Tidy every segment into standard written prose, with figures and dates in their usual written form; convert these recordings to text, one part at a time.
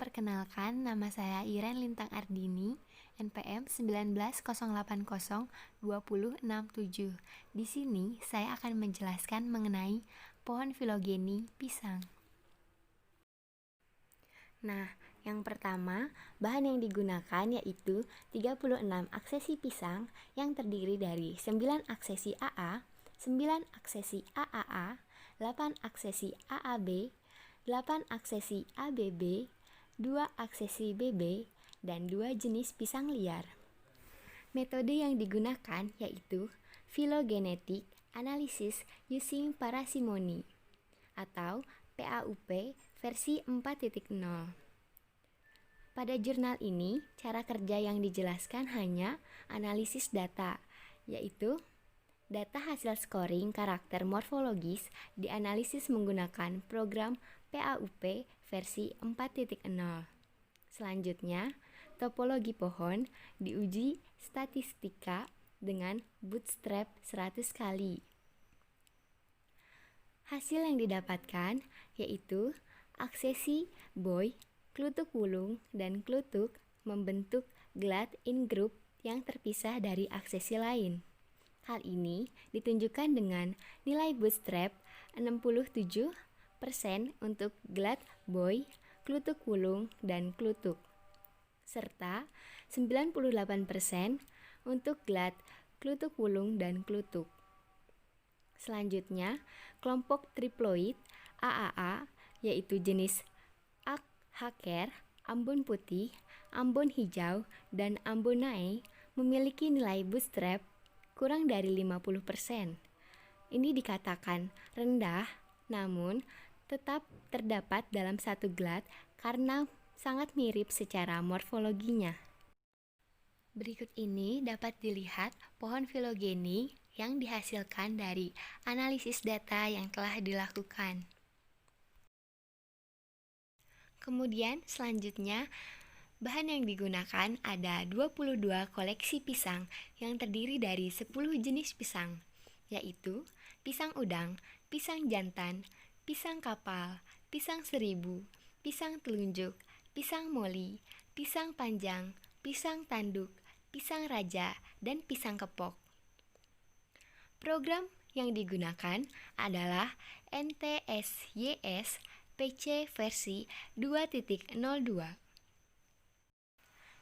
Perkenalkan, nama saya Iren Lintang Ardini, NPM 19802067. Di sini saya akan menjelaskan mengenai pohon filogeni pisang. Nah, yang pertama, bahan yang digunakan yaitu 36 aksesi pisang yang terdiri dari 9 aksesi AA, 9 aksesi AAA, 8 aksesi AAB, 8 aksesi ABB, 2 aksesi BB, dan 2 jenis pisang liar. Metode yang digunakan yaitu phylogenetic analysis using parsimony atau PAUP versi 4.0. Pada jurnal ini, cara kerja yang dijelaskan hanya analisis data, yaitu data hasil scoring karakter morfologis dianalisis menggunakan program PAUP versi 4.0. Selanjutnya, topologi pohon diuji statistika dengan bootstrap 100 kali. Hasil yang didapatkan yaitu aksesi boy, klutuk wulung, dan klutuk membentuk glad in group yang terpisah dari aksesi lain. Hal ini ditunjukkan dengan nilai bootstrap 67% untuk glad boy, klutuk wulung, dan klutuk, serta 98% untuk glad, klutuk wulung, dan klutuk. Selanjutnya, kelompok triploid AAA yaitu jenis Hacker, Ambon putih, Ambon hijau, dan Ambonae memiliki nilai bootstrap kurang dari 50%. Ini dikatakan rendah, namun tetap terdapat dalam satu glad karena sangat mirip secara morfologinya. Berikut ini dapat dilihat pohon filogeni yang dihasilkan dari analisis data yang telah dilakukan. Kemudian selanjutnya, bahan yang digunakan ada 22 koleksi pisang yang terdiri dari 10 jenis pisang, yaitu pisang udang, pisang jantan, pisang kapal, pisang seribu, pisang telunjuk, pisang moli, pisang panjang, pisang tanduk, pisang raja, dan pisang kepok. Program yang digunakan adalah NTSYS PC versi 2.02.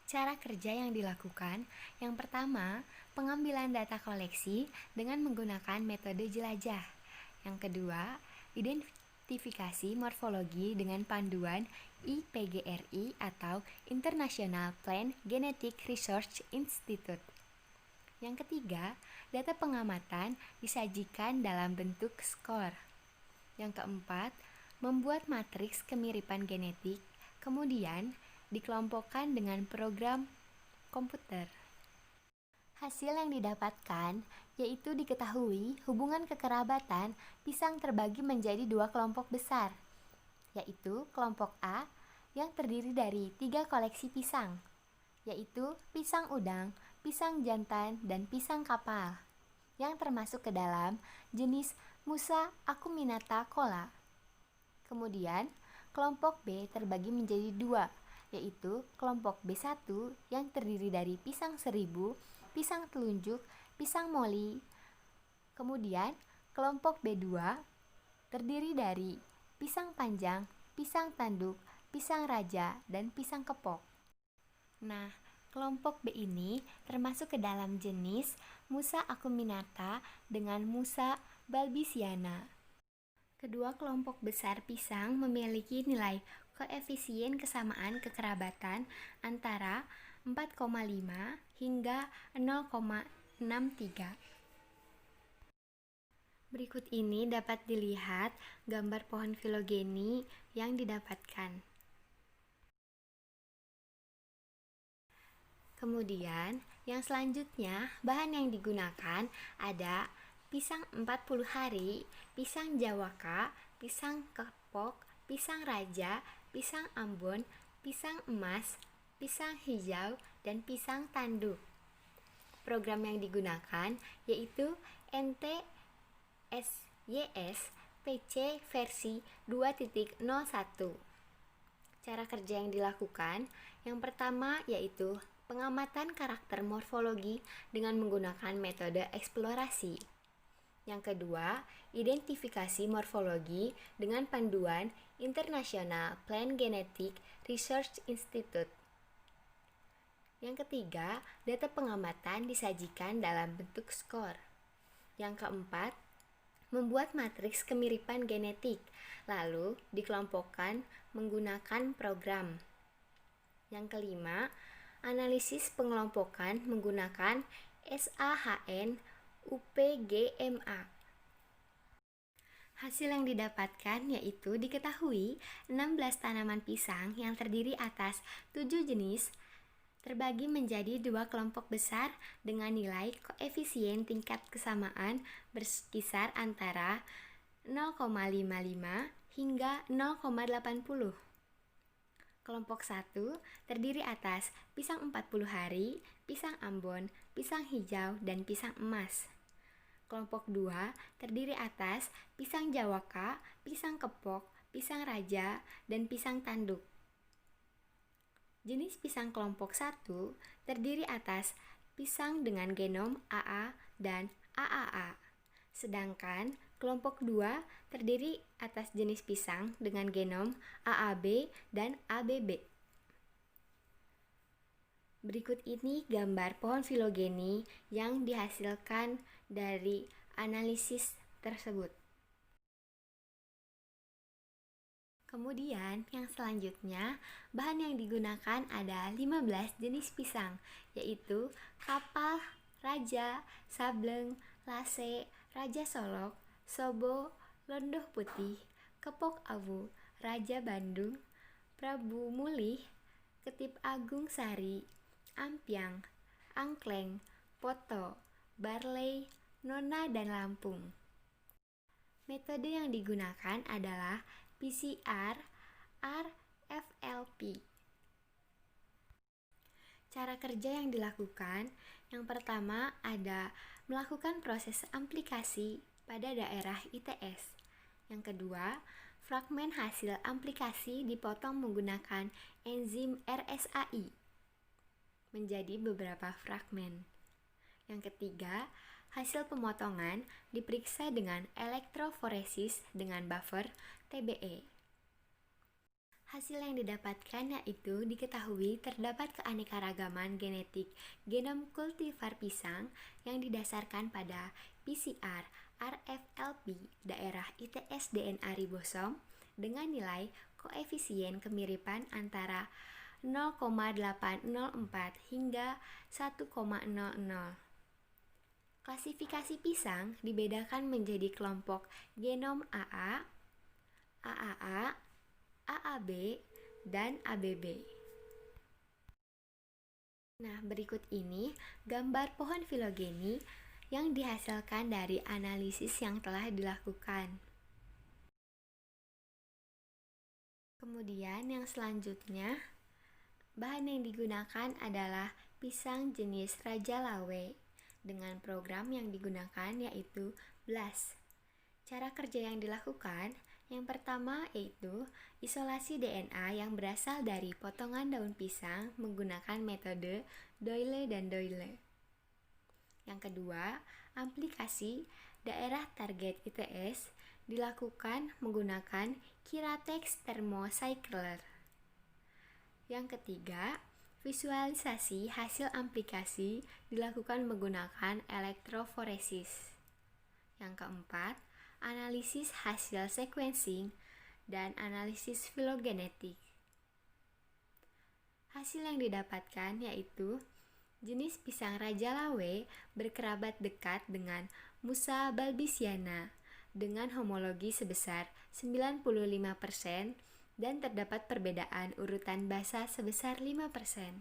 Cara kerja yang dilakukan, yang pertama, pengambilan data koleksi dengan menggunakan metode jelajah. Yang kedua, identifikasi morfologi dengan panduan IPGRI atau International Plant Genetic Research Institute. Yang ketiga, data pengamatan disajikan dalam bentuk skor. Yang keempat, membuat matriks kemiripan genetik, kemudian dikelompokkan dengan program komputer. Hasil yang didapatkan yaitu diketahui hubungan kekerabatan pisang terbagi menjadi 2 kelompok besar, yaitu kelompok A yang terdiri dari 3 koleksi pisang, yaitu pisang udang, pisang jantan, dan pisang kapal, yang termasuk ke dalam jenis Musa acuminata cola. Kemudian, kelompok B terbagi menjadi 2, yaitu kelompok B1 yang terdiri dari pisang seribu, pisang telunjuk, pisang moli. Kemudian, kelompok B2 terdiri dari pisang panjang, pisang tanduk, pisang raja, dan pisang kepok. Nah, kelompok B ini termasuk ke dalam jenis Musa acuminata dengan Musa balbisiana. Kedua kelompok besar pisang memiliki nilai koefisien kesamaan kekerabatan antara 4,5 hingga 0,63. Berikut ini dapat dilihat gambar pohon filogeni yang didapatkan. Kemudian, yang selanjutnya, bahan yang digunakan ada pisang 40 hari, pisang jawaka, pisang kepok, pisang raja, pisang ambon, pisang emas, pisang hijau, dan pisang tanduk. Program yang digunakan yaitu NTSYS PC versi 2.01. Cara kerja yang dilakukan, yang pertama yaitu pengamatan karakter morfologi dengan menggunakan metode eksplorasi. Yang kedua, identifikasi morfologi dengan panduan International Plant Genetic Research Institute. Yang ketiga, data pengamatan disajikan dalam bentuk skor. Yang keempat, membuat matriks kemiripan genetik, lalu dikelompokkan menggunakan program. Yang kelima, analisis pengelompokan menggunakan SAHN UPGMA. Hasil yang didapatkan yaitu diketahui 16 tanaman pisang yang terdiri atas 7 jenis terbagi menjadi 2 kelompok besar dengan nilai koefisien tingkat kesamaan berkisar antara 0,55 hingga 0,80. Kelompok 1 terdiri atas pisang 40 hari, pisang ambon, pisang hijau, dan pisang emas. Kelompok 2 terdiri atas pisang jawaka, pisang kepok, pisang raja, dan pisang tanduk. Jenis pisang kelompok 1 terdiri atas pisang dengan genom AA dan AAA. Sedangkan kelompok 2 terdiri atas jenis pisang dengan genom AAB dan ABB. Berikut ini gambar pohon filogeni yang dihasilkan dari analisis tersebut. Kemudian yang selanjutnya, bahan yang digunakan ada 15 jenis pisang, yaitu kapal, raja, sableng, lase, raja solok, sobo, londoh putih, kepok awu, raja Bandung, Prabu Mulih, ketip agung sari, ampiang, angkleng, poto, barley, nona, dan lampung. Metode yang digunakan adalah PCR, RFLP. Cara kerja yang dilakukan, yang pertama ada melakukan proses aplikasi pada daerah ITS. Yang kedua, fragmen hasil aplikasi dipotong menggunakan enzim RSAI menjadi beberapa fragmen. Yang ketiga, hasil pemotongan diperiksa dengan elektroforesis dengan buffer TBE. Hasil yang didapatkan yaitu diketahui terdapat keanekaragaman genetik genom kultivar pisang yang didasarkan pada PCR RFLP daerah ITS DNA ribosom dengan nilai koefisien kemiripan antara 0,804 hingga 1,00. Klasifikasi pisang dibedakan menjadi kelompok genom AA, AAA, AAB, dan ABB. Nah, berikut ini gambar pohon filogeni yang dihasilkan dari analisis yang telah dilakukan. Kemudian yang selanjutnya, bahan yang digunakan adalah pisang jenis Raja Lawe dengan program yang digunakan yaitu BLAST. Cara kerja yang dilakukan, yang pertama yaitu isolasi DNA yang berasal dari potongan daun pisang menggunakan metode Doyle dan Doyle. Yang kedua, aplikasi daerah target ITS dilakukan menggunakan Kiratex Thermocycler. Yang ketiga, visualisasi hasil aplikasi dilakukan menggunakan elektroforesis. Yang keempat, analisis hasil sequencing dan analisis filogenetik. Hasil yang didapatkan yaitu jenis pisang Raja Lawe berkerabat dekat dengan Musa balbisiana dengan homologi sebesar 95% dan terdapat perbedaan urutan basa sebesar 5%.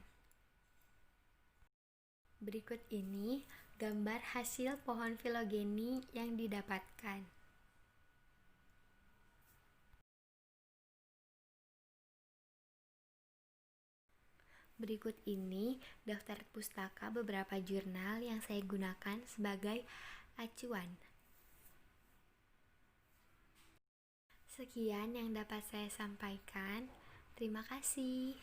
Berikut ini gambar hasil pohon filogeni yang didapatkan. Berikut ini daftar pustaka beberapa jurnal yang saya gunakan sebagai acuan. Sekian yang dapat saya sampaikan. Terima kasih.